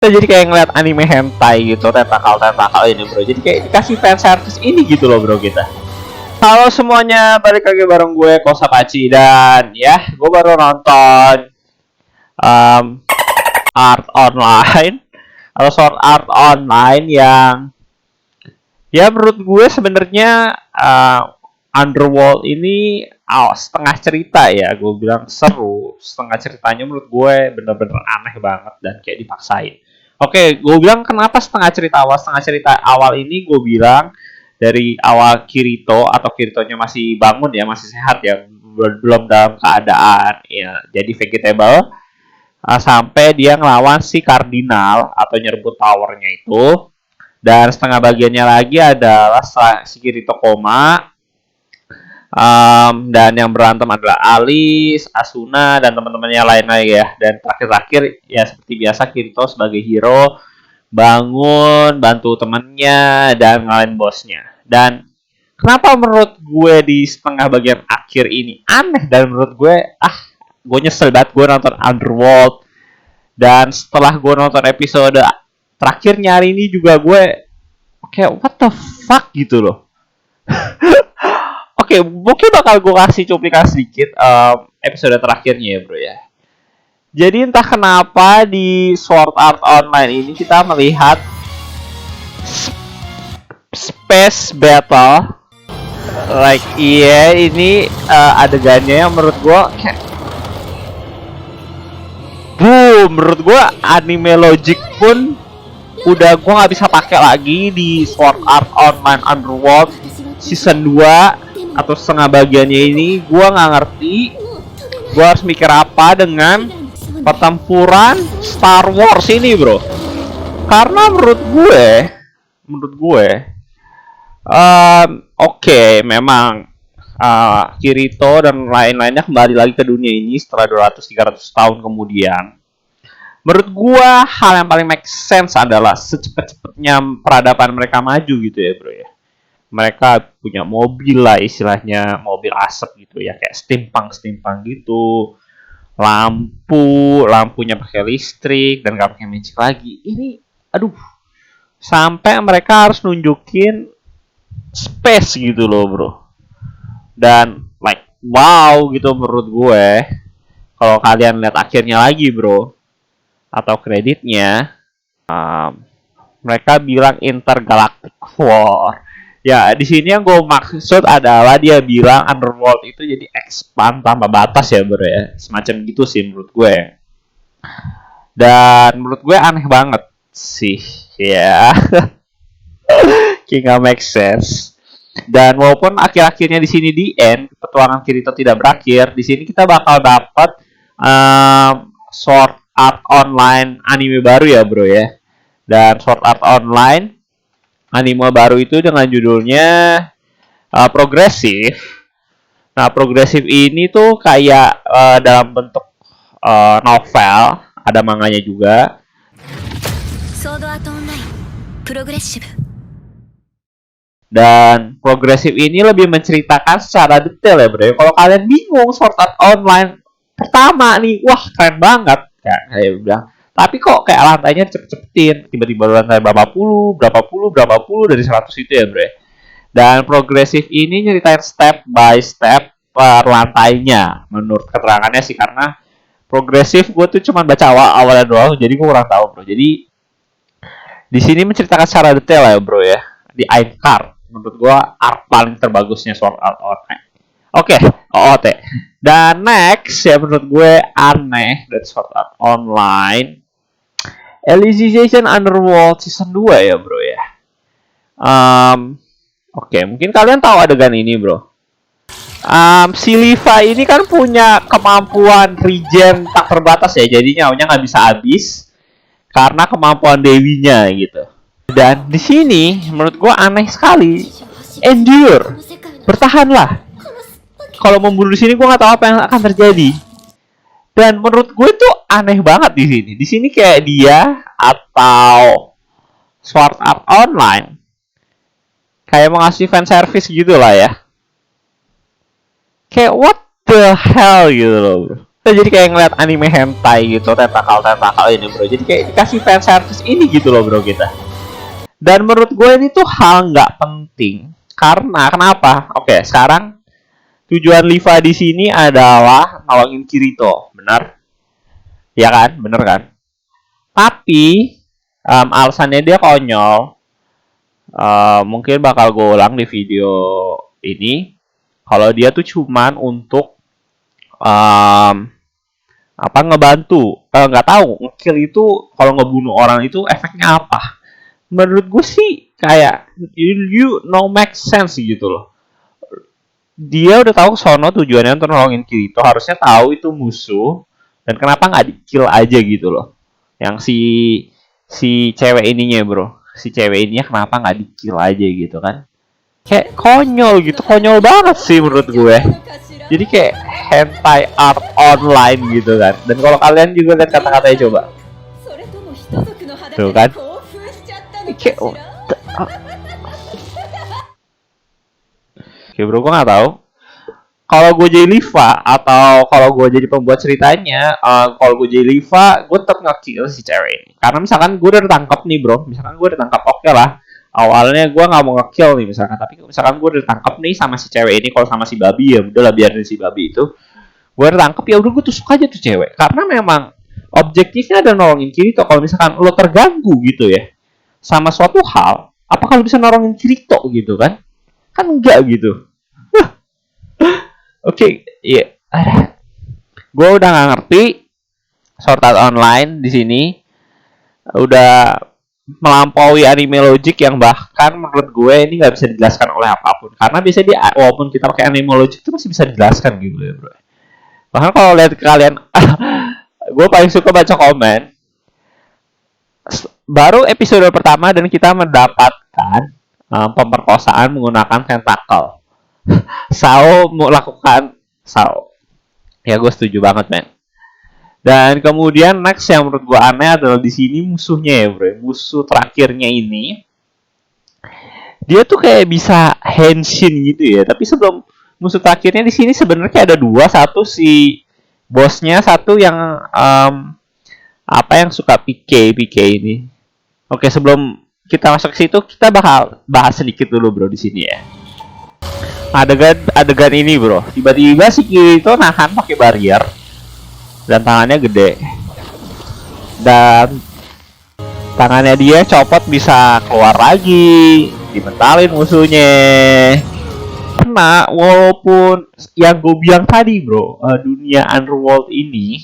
Kita jadi kayak ngeliat anime hentai gitu, tentakel ini bro. Jadi kayak dikasih fan service ini gitu loh bro kita. Halo semuanya, balik lagi bareng gue Kosapachi dan ya gue baru nonton Art Online atau Sword Art Online yang ya menurut gue sebenarnya Underworld ini setengah cerita ya, gue bilang seru, setengah ceritanya menurut gue bener-bener aneh banget dan kayak dipaksain. Oke, gue bilang kenapa setengah cerita awal ini gue bilang dari awal Kirito atau Kiritonya masih bangun ya, masih sehat ya, belum dalam keadaan ya jadi vegetable sampai dia ngelawan si Kardinal atau nyerebut towernya itu. Dan setengah bagiannya lagi adalah si Kirito koma. Dan yang berantem adalah Alice, Asuna, dan teman-temannya lain lagi ya. Dan terakhir ya seperti biasa Kirito sebagai hero bangun, bantu temannya, dan ngalahin bosnya. Dan kenapa menurut gue di setengah bagian akhir ini aneh dan menurut gue gue nyesel banget gue nonton Underworld. Dan setelah gue nonton episode terakhirnya hari ini juga gue kayak what the fuck gitu loh. Oke, mungkin bakal gue kasih cuplikan sedikit episode terakhirnya ya bro ya. Jadi entah kenapa di Sword Art Online ini kita melihat space battle. Like ini adegannya yang menurut gue kayak menurut gue anime logic pun udah gue nggak bisa pakai lagi di Sword Art Online Underworld season 2 atau setengah bagiannya ini. Gue nggak ngerti gue harus mikir apa dengan pertempuran Star Wars ini bro, karena menurut gue oke, memang Kirito dan lain-lainnya kembali lagi ke dunia ini setelah 200-300 tahun kemudian. Menurut gua hal yang paling make sense adalah secepat-cepatnya peradaban mereka maju gitu ya bro ya. Mereka punya mobil lah istilahnya, mobil asap gitu ya, kayak steampunk gitu. Lampunya pakai listrik dan gak pakai magic lagi. Ini sampai mereka harus nunjukin space gitu loh bro. Dan like wow gitu menurut gue. Kalau kalian lihat akhirnya lagi bro, atau kreditnya, mereka bilang Intergalactic War. Ya di sini yang gue maksud adalah dia bilang Underworld itu jadi expand tanpa batas ya bro ya, semacam gitu sih menurut gue. Dan menurut gue aneh banget sih ya. Kayak gak make sense. Dan walaupun akhir-akhirnya di sini di end petualangan Kirito tidak berakhir, di sini kita bakal dapat Sword Art Online anime baru ya bro ya. Dan Sword Art Online anime baru itu dengan judulnya Progresif. Nah progresif ini tuh kayak dalam bentuk novel, ada manganya juga. Sword Art Online Progresif. Dan progresif ini lebih menceritakan secara detail ya bro. Kalau kalian bingung Sword Art Online pertama nih, wah keren banget kayak bilang. Tapi kok kayak lantainya cepet-cepetin, tiba-tiba lantai berapa puluh dari 100 itu ya bro. Dan progresif ini nyeritain step by step per lantainya menurut keterangannya sih, karena progresif gue tuh cuma baca awalnya doang, jadi gue kurang tahu bro. Jadi di sini menceritakan secara detail ya bro ya. Di Aincard menurut gue art paling terbagusnya Sword Art Online. Oke, OOT. Dan next ya menurut gue aneh dari Sword Art Online, Alicization Underworld season 2 ya bro ya. Oke, mungkin kalian tahu adegan ini bro. Si Levi ini kan punya kemampuan regen tak terbatas ya, jadi nyawanya nggak bisa habis karena kemampuan dewinya gitu. Dan di sini menurut gue aneh sekali, endure, bertahanlah. Kalau membunuh di sini gue nggak tahu apa yang akan terjadi. Dan menurut gue tuh aneh banget di sini. Di sini kayak dia atau Sword Art Online kayak mau ngasih fan service gitu lah ya. Kayak what the hell gitu loh bro. Kita jadi kayak ngeliat anime hentai gitu, tentakel ini bro. Jadi kayak dikasih fan service ini gitu loh bro kita. Dan menurut gue ini tuh hal nggak penting. Karena kenapa? Oke, sekarang tujuan Liva di sini adalah nolongin Kirito, benar? Ya kan, bener kan? Tapi alasannya dia konyol. Mungkin bakal gue ulang di video ini. Kalau dia tuh cuman untuk ngebantu, nggak tahu ngekill itu kalau ngebunuh orang itu efeknya apa. Menurut gue sih kayak you no make sense gitu loh. Dia udah tahu sono tujuannya untuk nolongin Kirito, harusnya tahu itu musuh dan kenapa nggak di-kill aja gitu loh. Yang si cewek ininya bro, si cewek ininya kenapa nggak di-kill aja gitu kan? Kayak konyol gitu, konyol banget sih menurut gue. Jadi kayak hentai art online gitu kan. Dan kalau kalian juga lihat kata-katanya coba. Tuh kan. Kayak Oke bro, gue nggak tahu. Kalau gue jadi Liva atau kalau gue jadi pembuat ceritanya, kalau gue jadi Liva, gue tetap nge-kill si cewek ini. Karena misalkan gue udah ditangkap nih bro, misalkan gue udah ditangkap, oke lah. Awalnya gue nggak mau nge-kill nih misalkan, tapi misalkan gue udah ditangkap nih sama si cewek ini, kalau sama si babi ya udahlah biarin si babi itu. Gue udah ditangkap ya udah gue tusuk aja tuh cewek. Karena memang objektifnya ada nolongin Kirito. Kalau misalkan lo terganggu gitu ya sama suatu hal, apakah lo bisa nolongin Kirito gitu kan? Kan enggak gitu. Oke, iya. Gue udah nggak ngerti Sword Art Online di sini. Udah melampaui anime logic yang bahkan menurut gue ini nggak bisa dijelaskan oleh apapun. Karena biasanya dia walaupun kita pakai anime logic itu masih bisa dijelaskan gitu ya bro. Bahkan kalau lihat kalian, gue paling suka baca komen. Baru episode pertama dan kita mendapatkan pemerkosaan menggunakan tentakel. Sao melakukan Sao. Ya gue setuju banget men. Dan kemudian next yang menurut gue aneh adalah di sini musuhnya ya bro. Musuh terakhirnya ini dia tuh kayak bisa henshin gitu ya. Tapi sebelum musuh terakhirnya di sini sebenarnya ada dua. Satu si bosnya, satu yang yang suka PK ini. Oke, sebelum kita masuk ke situ kita bakal bahas sedikit dulu bro di sini ya. Adegan ini bro, tiba-tiba si Kirito nahan pakai barrier dan tangannya gede dan tangannya dia copot bisa keluar lagi, dimentalin musuhnya. Karena walaupun yang gue bilang tadi bro, dunia Underworld ini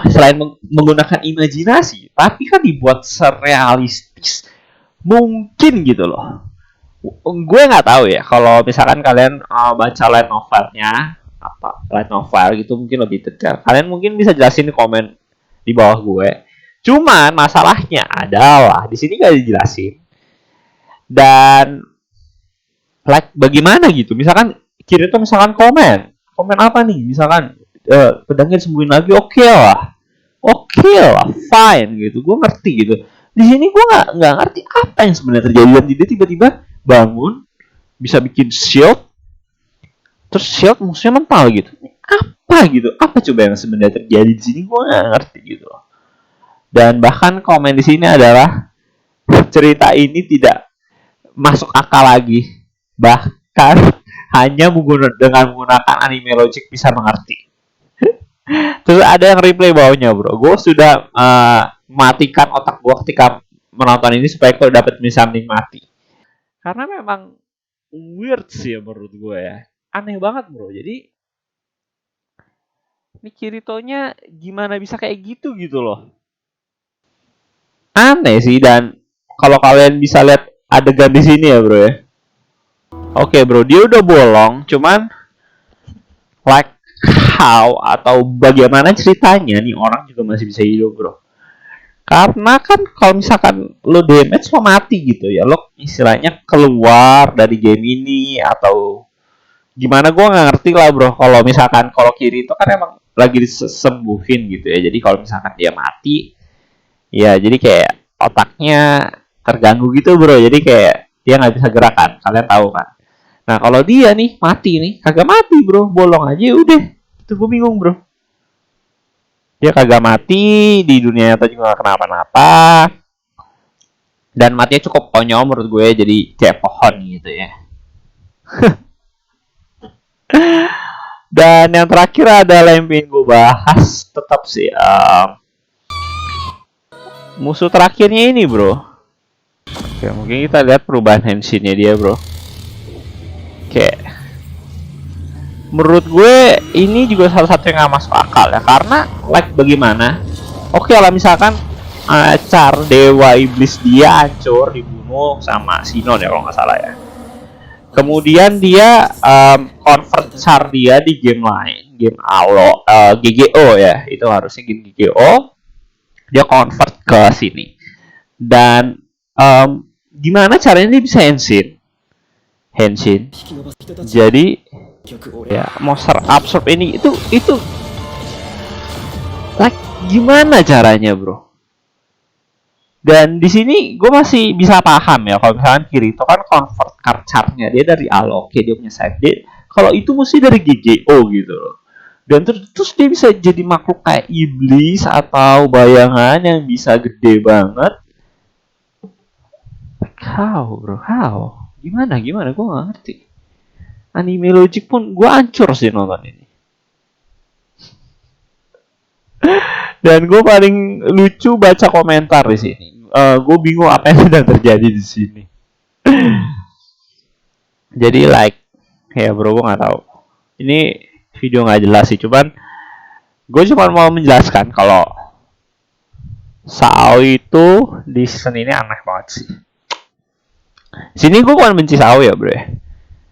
selain menggunakan imajinasi, tapi kan dibuat serealistis mungkin gitu loh. Gue nggak tahu ya kalau misalkan kalian baca light novelnya light novel gitu mungkin lebih detail. Kalian mungkin bisa jelasin di komen di bawah gue. Cuman masalahnya adalah di sini nggak dijelasin. Dan bagaimana gitu? Misalkan Kirito misalkan komen apa nih? Misalkan pedangnya disembuhin lagi, oke lah, fine gitu. Gue ngerti gitu. Di sini gue nggak ngerti apa yang sebenarnya terjadi dan dia tiba-tiba bangun bisa bikin shield, terus shield musuhnya mental gitu. Apa coba yang sebenarnya terjadi di sini? Gue nggak ngerti gitu. Dan bahkan komen di sini adalah cerita ini tidak masuk akal lagi, bahkan hanya dengan menggunakan anime logic bisa mengerti. Terus ada yang replay bawahnya bro, gue sudah matikan otak gue ketika menonton ini supaya gue dapat bisa menikmati. Karena memang weird sih ya menurut gue ya. Aneh banget bro. Jadi ini Kiritonya gimana bisa kayak gitu loh. Aneh sih. Dan kalau kalian bisa lihat adegan di sini ya bro ya. Oke bro, dia udah bolong. Cuman like how atau bagaimana ceritanya nih orang juga masih bisa hidup bro. Karena kan kalau misalkan lo damage lo mati gitu ya, lo istilahnya keluar dari game ini atau gimana gue nggak ngerti lah bro. Kalau misalkan kalau Kirito kan emang lagi disembuhin gitu ya, jadi kalau misalkan dia mati ya jadi kayak otaknya terganggu gitu bro, jadi kayak dia nggak bisa gerakan, kalian tahu kan. Nah kalau dia nih mati nih, kagak mati bro, bolong aja udah. Itu gue bingung bro. Dia kagak mati, di dunia nyata juga gak kenapa-napa. Dan matinya cukup konyol menurut gue, jadi kayak pohon gitu ya. Dan yang terakhir adalah yang pengen gue bahas, tetap sih musuh terakhirnya ini bro. Oke, mungkin kita lihat perubahan henshinnya dia bro. Oke, menurut gue ini juga salah satu yang gak masuk akal ya, karena like bagaimana? Oke lah misalkan Char dewa iblis dia hancur dibunuh sama Sinon ya kalau nggak salah ya. Kemudian dia convert Char dia di game lain, game Alo, GGO ya, itu harusnya game GGO. Dia convert ke sini. Dan gimana caranya dia bisa Henshin? Jadi ya monster absorb ini itu like gimana caranya bro? Dan di sini gue masih bisa paham ya kalau misalkan Kirito kan convert card chartnya dia dari Alo, oke dia punya side dia. Kalau itu mesti dari GGO gitu loh. Dan terus dia bisa jadi makhluk kayak iblis atau bayangan yang bisa gede banget. How bro? How? Gimana? Gue gak ngerti. Anime Logic pun gue hancur sih nonton ini. Dan gue paling lucu baca komentar di sini. Gue bingung apa yang sedang terjadi di sini. Jadi like, ya bro gue nggak tahu. Ini video nggak jelas sih, cuman gue cuma mau menjelaskan kalau Sao itu di season ini aneh banget sih. Sini gue bukan benci Sao ya bro.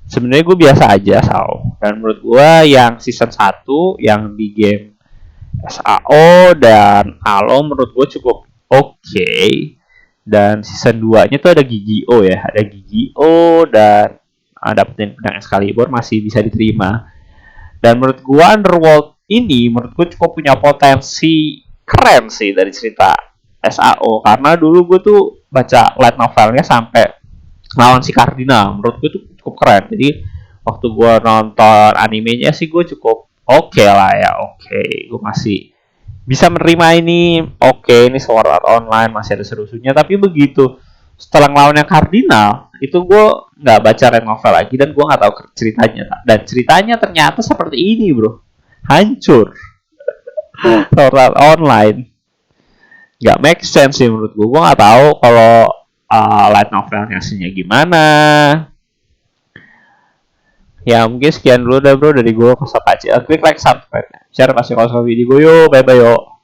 Sebenarnya gue biasa aja Sao. Dan menurut gue yang season 1 yang di game SAO dan Alo menurut gue cukup oke. Dan season 2 nya tuh ada GGO ya. Ada GGO dan dapetin pedang Excalibur masih bisa diterima. Dan menurut gue Underworld ini menurut gue cukup punya potensi keren sih dari cerita SAO. Karena dulu gue tuh baca light novelnya sampai lawan si Cardinal, menurut gue tuh cukup keren. Jadi waktu gue nonton animenya sih gue cukup oke lah ya, oke. Gue masih bisa menerima ini, oke. Ini Sword Art Online masih ada seru-serunya. Tapi begitu setelah ngelawan yang Cardinal, itu gue nggak baca red novel lagi dan gue nggak tahu ceritanya. Dan ceritanya ternyata seperti ini bro, hancur. Sword Art Online nggak make sense sih menurut gue. Gue nggak tahu kalau light novelnya aslinya gimana. Ya mungkin sekian dulu dah bro dari gue. Klik like, subscribe, share, kasih video gue. Yo bye bye yo.